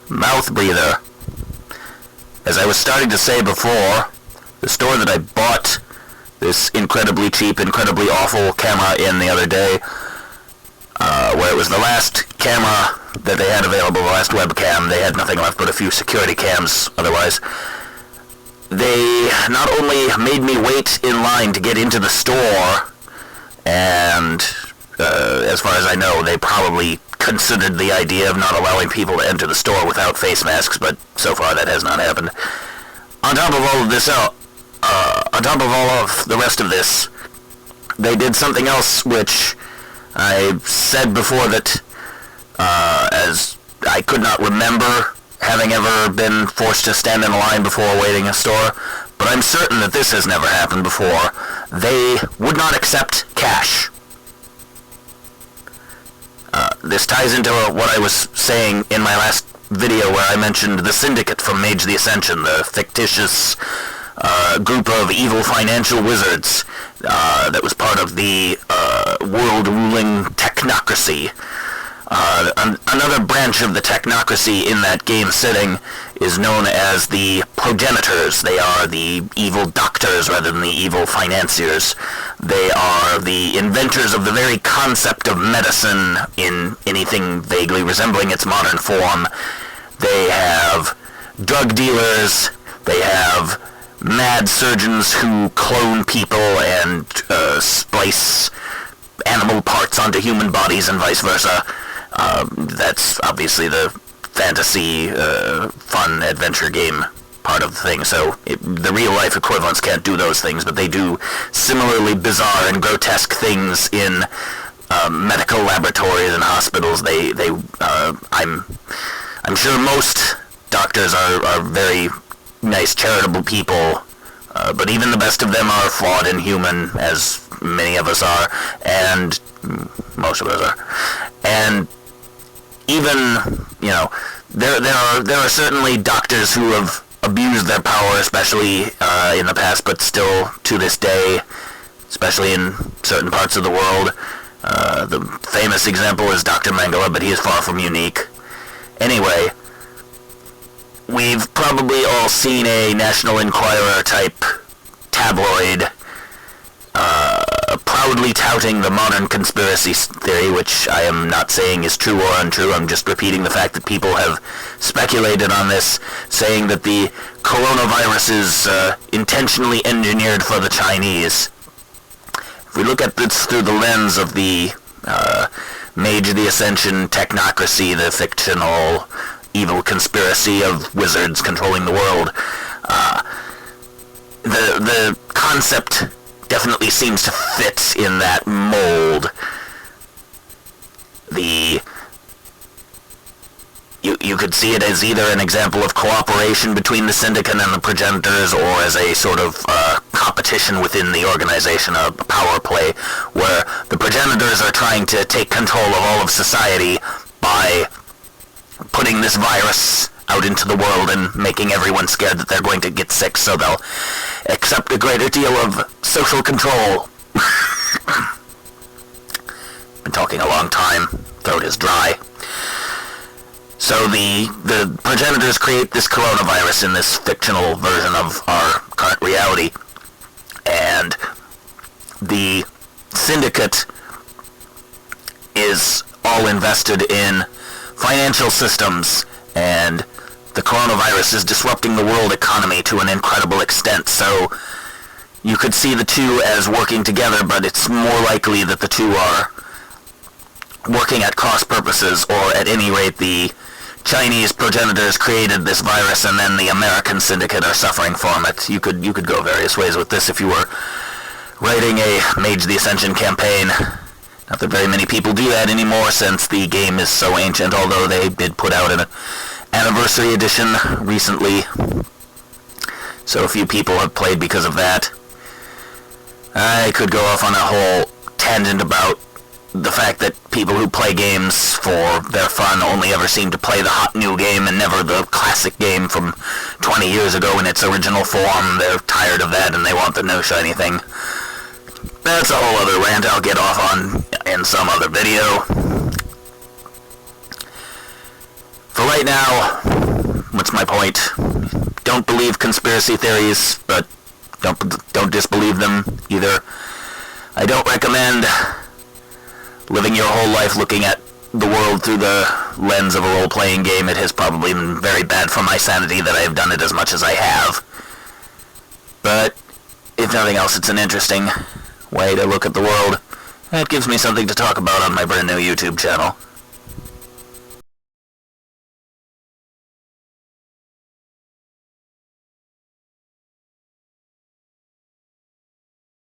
mouth breather. As I was starting to say before, the store that I bought this incredibly cheap, incredibly awful camera in the other day, where it was the last camera that they had available, the last webcam. They had nothing left but a few security cams otherwise. They not only made me wait in line to get into the store, and as far as I know, they probably considered the idea of not allowing people to enter the store without face masks, but so far that has not happened. On top of all of this, on top of all of the rest of this, they did something else which I said before that, as I could not remember having ever been forced to stand in a line before waiting a store, but I'm certain that this has never happened before. They would not accept cash. This ties into what I was saying in my last video where I mentioned the Syndicate from Mage the Ascension, the fictitious group of evil financial wizards that was part of the world-ruling technocracy. Another branch of the technocracy in that game setting is known as the Progenitors. They are the evil doctors rather than the evil financiers. They are the inventors of the very concept of medicine in anything vaguely resembling its modern form. They have drug dealers. They have mad surgeons who clone people and splice animal parts onto human bodies and vice versa. That's obviously the fantasy, fun adventure game part of the thing, so the real-life equivalents can't do those things, but they do similarly bizarre and grotesque things in medical laboratories and hospitals. I'm sure most doctors are very nice, charitable people, but even the best of them are flawed and human, as many of us are, and most of us are. And even, there are certainly doctors who have abused their power, especially in the past, but still to this day, especially in certain parts of the world. The famous example is Dr. Mengele, but he is far from unique. Anyway, we've probably all seen a National Enquirer type tabloid proudly touting the modern conspiracy theory, which I am not saying is true or untrue. I'm just repeating the fact that people have speculated on this, saying that the coronavirus is intentionally engineered for the Chinese. If we look at this through the lens of the Mage the Ascension technocracy, the fictional evil conspiracy of wizards controlling the world, the concept definitely seems to fit in that mold. You could see it as either an example of cooperation between the Syndicate and the Progenitors, or as a sort of competition within the organization, a power play, where the Progenitors are trying to take control of all of society by putting this virus out into the world and making everyone scared that they're going to get sick, so they'll accept a greater deal of social control. Been talking a long time. Throat is dry. So the Progenitors create this coronavirus in this fictional version of our current reality, and the Syndicate is all invested in financial systems, and the coronavirus is disrupting the world economy to an incredible extent, so you could see the two as working together, but it's more likely that the two are working at cross purposes, or at any rate the Chinese Progenitors created this virus and then the American Syndicate are suffering from it. You could go various ways with this if you were writing a Mage the Ascension campaign. Not that very many people do that anymore since the game is so ancient, although they did put out an anniversary edition recently, so a few people have played because of that. I could go off on a whole tangent about the fact that people who play games for their fun only ever seem to play the hot new game and never the classic game from 20 years ago in its original form. They're tired of that and they want the no shiny thing. That's a whole other rant I'll get off on in some other video. For right now, That's my point. Don't believe conspiracy theories, but don't disbelieve them either. I don't recommend living your whole life looking at the world through the lens of a role-playing game. It has probably been very bad for my sanity that I have done it as much as I have. But if nothing else, it's an interesting way to look at the world. It gives me something to talk about on my brand new YouTube channel.